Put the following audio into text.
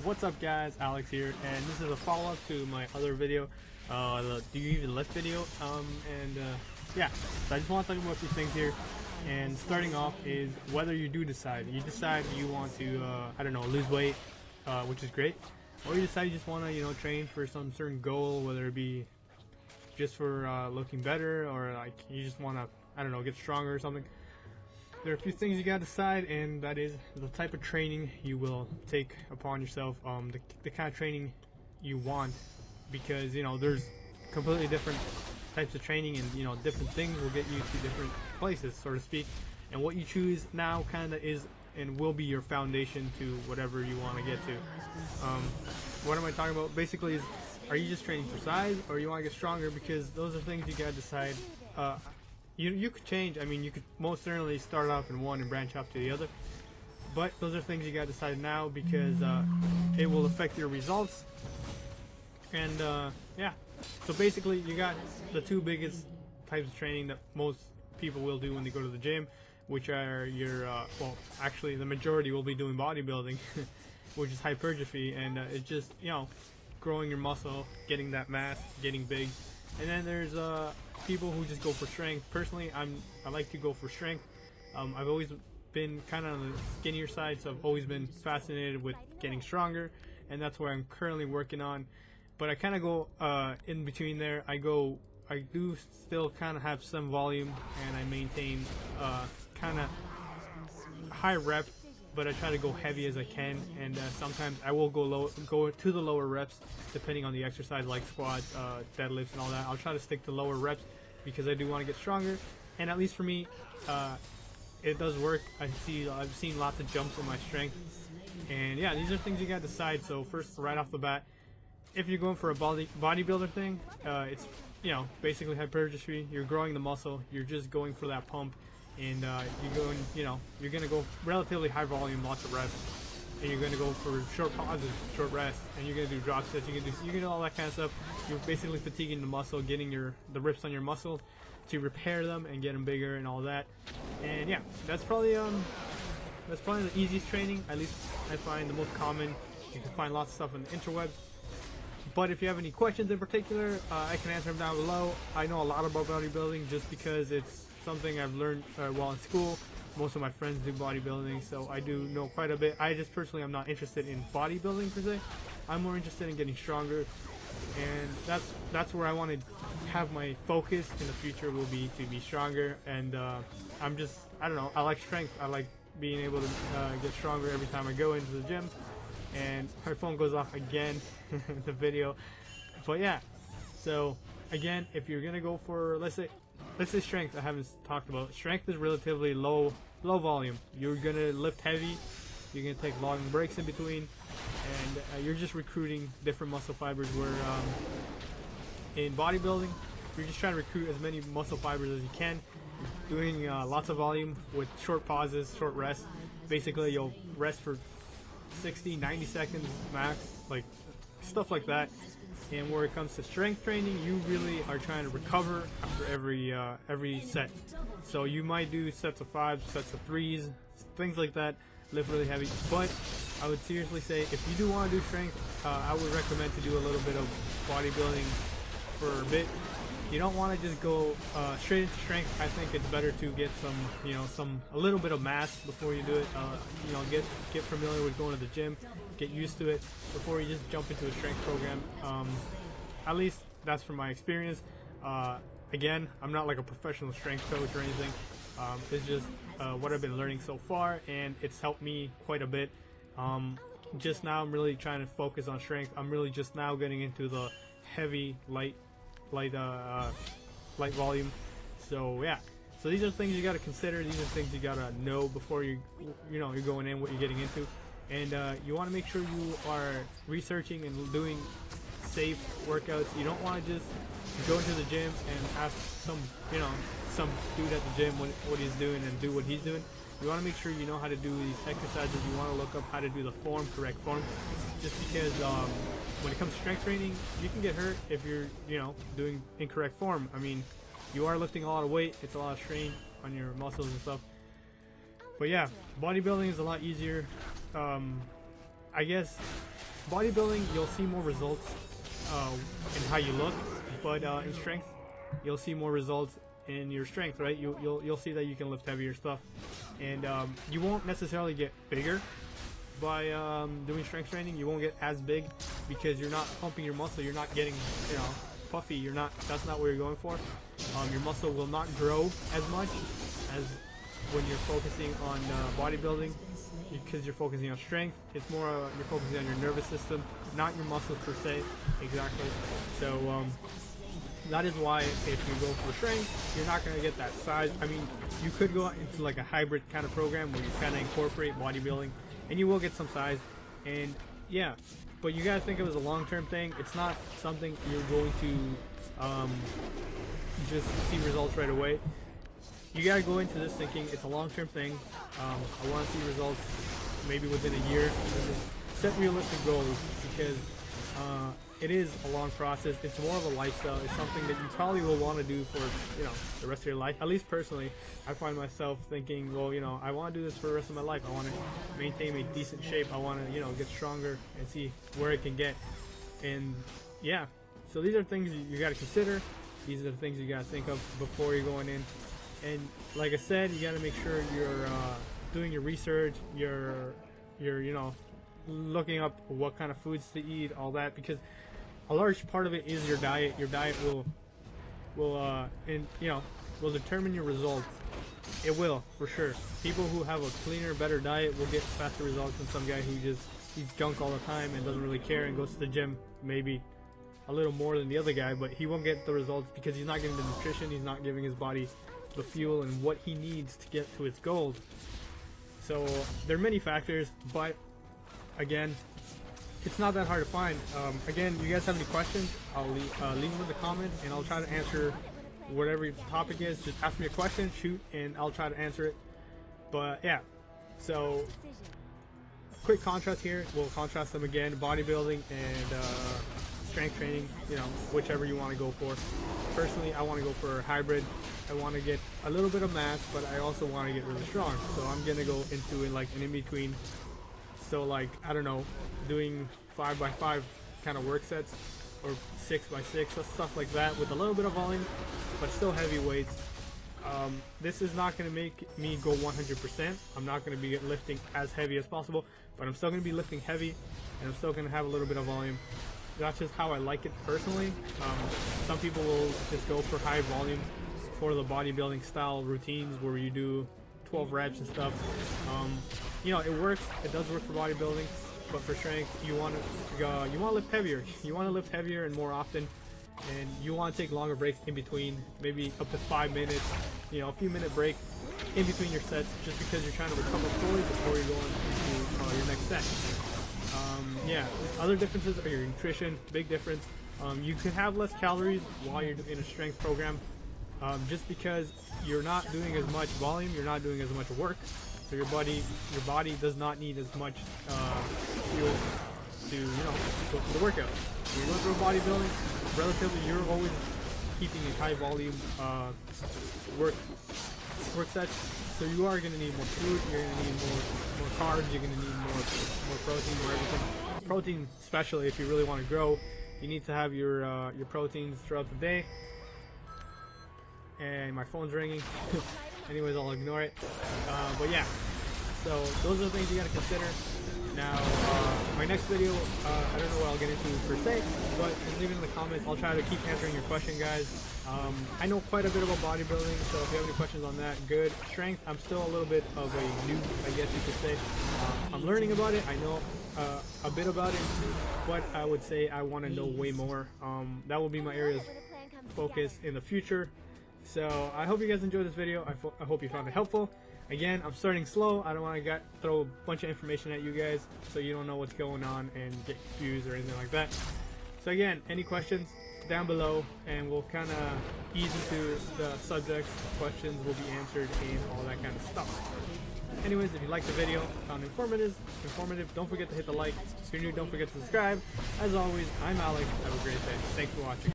What's up guys, Alex here, and this is a follow-up to my other video, the Do You Even Lift video, yeah, so I just want to talk about a few things here. And starting off is whether you decide you want to, I don't know, lose weight, which is great, or you decide you just want to, train for some certain goal, whether it be just for looking better, or like you just want to, I don't know, get stronger or something. There are a few things you gotta decide, and that is the type of training you will take upon yourself, the kind of training you want, because there's completely different types of training, and different things will get you to different places, so to speak. And what you choose now kind of is and will be your foundation to whatever you want to get to. What am I talking about? Basically, is are you just training for size, or you want to get stronger? Because those are things you gotta decide. You could change. I mean, you could most certainly start off in one and branch off to the other, but those are things you gotta decide now, because it will affect your results. And yeah, so basically you got the two biggest types of training that most people will do when they go to the gym, which are your well, actually the majority will be doing bodybuilding, which is hypertrophy, and it's just growing your muscle, getting that mass, getting big. And then there's people who just go for strength. Personally, I like to go for strength. I've always been kind of on the skinnier side, so I've always been fascinated with getting stronger, and that's what I'm currently working on. But I kind of go in between there. I do still kind of have some volume, and I maintain kind of high reps, but I try to go heavy as I can, and sometimes I will go to the lower reps depending on the exercise, like squats, deadlifts, and all that. I'll try to stick to lower reps because I do want to get stronger, and at least for me, it does work. I've seen lots of jumps in my strength, and yeah, these are things you gotta decide. So first, right off the bat, if you're going for a bodybuilder thing, it's basically hypertrophy. You're growing the muscle. You're just going for that pump. And you're gonna go relatively high volume, lots of reps, and you're gonna go for short pauses, short rests, and you're gonna do drop sets. You can do all that kind of stuff. You're basically fatiguing the muscle, getting the rips on your muscle to repair them and get them bigger and all that. And yeah, that's probably the easiest training. At least I find the most common. You can find lots of stuff on the interwebs. But if you have any questions in particular, I can answer them down below. I know a lot about bodybuilding just because it's something I've learned while in school. Most of my friends do bodybuilding, so I do know quite a bit. I just personally am not interested in bodybuilding per se. I'm more interested in getting stronger, and that's where I want to have my focus in the future, will be to be stronger. And I don't know, I like strength. I like being able to get stronger every time I go into the gym. And my phone goes off again, the video. But yeah, so again, if you're gonna go for, let's say strength, I haven't talked about. Strength is relatively low volume. You're gonna lift heavy, you're gonna take long breaks in between, and you're just recruiting different muscle fibers. Where in bodybuilding, you're just trying to recruit as many muscle fibers as you can, doing lots of volume with short pauses, short rests. Basically, you'll rest for 60-90 seconds max, like stuff like that. And where it comes to strength training, you really are trying to recover after every set. So you might do sets of 5, sets of 3s, things like that, lift really heavy. But I would seriously say, if you do want to do strength, I would recommend to do a little bit of bodybuilding for a bit. You don't want to just go straight into strength. I think it's better to get a little bit of mass before you do it. Get familiar with going to the gym, get used to it before you just jump into a strength program. At least that's from my experience. Again, I'm not like a professional strength coach or anything. It's just what I've been learning so far, and it's helped me quite a bit. Just now, I'm really trying to focus on strength. I'm really just now getting into the heavy, light volume. So yeah, so these are things you got to consider. These are things you got to know before you're going in, what you're getting into. And you want to make sure you are researching and doing safe workouts. You don't want to just go into the gym and ask some dude at the gym what he's doing and do what he's doing. You want to make sure you know how to do these exercises. You want to look up how to do the correct form, just because when it comes to strength training, you can get hurt if you're doing incorrect form. I mean, you are lifting a lot of weight. It's a lot of strain on your muscles and stuff. But yeah, bodybuilding is a lot easier. I guess bodybuilding, you'll see more results in how you look, but in strength, you'll see more results in your strength, right? You'll see that you can lift heavier stuff, and you won't necessarily get bigger by doing strength training. You won't get as big because you're not pumping your muscle. You're not getting, you know, puffy. You're not. That's not what you're going for. Your muscle will not grow as much as when you're focusing on bodybuilding, because you're focusing on strength. It's more you're focusing on your nervous system, not your muscles per se. Exactly. So that is why if you go for strength, you're not going to get that size. I mean, you could go into like a hybrid kind of program where you kind of incorporate bodybuilding, and you will get some size. And yeah, but you gotta think of it as a long-term thing. It's not something you're going to just see results right away. You gotta go into this thinking it's a long-term thing. I want to see results maybe within a year. Set realistic goals, because it is a long process. It's more of a lifestyle. It's something that you probably will want to do for, you know, the rest of your life. At least personally, I find myself thinking, well, you know, I want to do this for the rest of my life. I want to maintain a decent shape. I want to, you know, get stronger and see where it can get. And yeah, so these are things you got to consider. These are the things you got to think of before you're going in. And like I said, you got to make sure you're doing your research. You're you know, looking up what kind of foods to eat, all that, because a large part of it is your diet. Your diet will and you know, will determine your results. It will, for sure. People who have a cleaner, better diet will get faster results than some guy who just eats junk all the time and doesn't really care and goes to the gym maybe a little more than the other guy, but he won't get the results because he's not getting the nutrition. He's not giving his body the fuel and what he needs to get to its goals. So there are many factors, but again, it's not that hard to find. Again, you guys have any questions, I'll leave them in the comments, and I'll try to answer whatever the topic is. Just ask me a question, shoot, and I'll try to answer it. But yeah, so quick contrast here. We'll contrast them again: bodybuilding and strength training. You know, whichever you want to go for. Personally, I want to go for a hybrid. I want to get a little bit of mass, but I also want to get really strong. So I'm gonna go into it like an in-between. So like, I don't know, doing 5x5 kind of work sets, or 6x6, stuff like that, with a little bit of volume, but still heavy weights. This is not going to make me go 100%. I'm not going to be lifting as heavy as possible, but I'm still going to be lifting heavy, and I'm still going to have a little bit of volume. That's just how I like it personally. Some people will just go for high volume for the bodybuilding style routines where you do 12 reps and stuff. You know, it works. It does work for bodybuilding, but for strength, you want to lift heavier. You want to lift heavier and more often, and you want to take longer breaks in between, maybe up to 5 minutes. You know, a few minute break in between your sets, just because you're trying to recover fully before you're going into your next set. Yeah, other differences are your nutrition. Big difference. You can have less calories while you're in a strength program, just because you're not doing as much volume, you're not doing as much work. So your body does not need as much fuel to, you know, go for the workout. When you go through bodybuilding, relatively, you're always keeping a high volume work sets. So you are going to need more food. You're going to need more carbs. You're going to need more protein, more everything. Protein, especially if you really want to grow, you need to have your proteins throughout the day. And my phone's ringing. Anyways, I'll ignore it. But yeah, so those are the things you gotta consider. Now, my next video, I don't know what I'll get into per se, but just leave it in the comments. I'll try to keep answering your question, guys. I know quite a bit about bodybuilding, so if you have any questions on that, good. Strength, I'm still a little bit of a noob, I guess you could say. I'm learning about it. I know a bit about it, but I would say I want to know way more. That will be my area of focus in the future. So I hope you guys enjoyed this video. I hope you found it helpful. Again, I'm starting slow. I don't want to throw a bunch of information at you guys so you don't know what's going on and get confused or anything like that. So again, any questions down below, and we'll kind of ease into the subjects. Questions will be answered and all that kind of stuff. Anyways, if you liked the video, found informative, don't forget to hit the like. If you're new, don't forget to subscribe. As always, I'm Alex. Have a great day. Thanks for watching.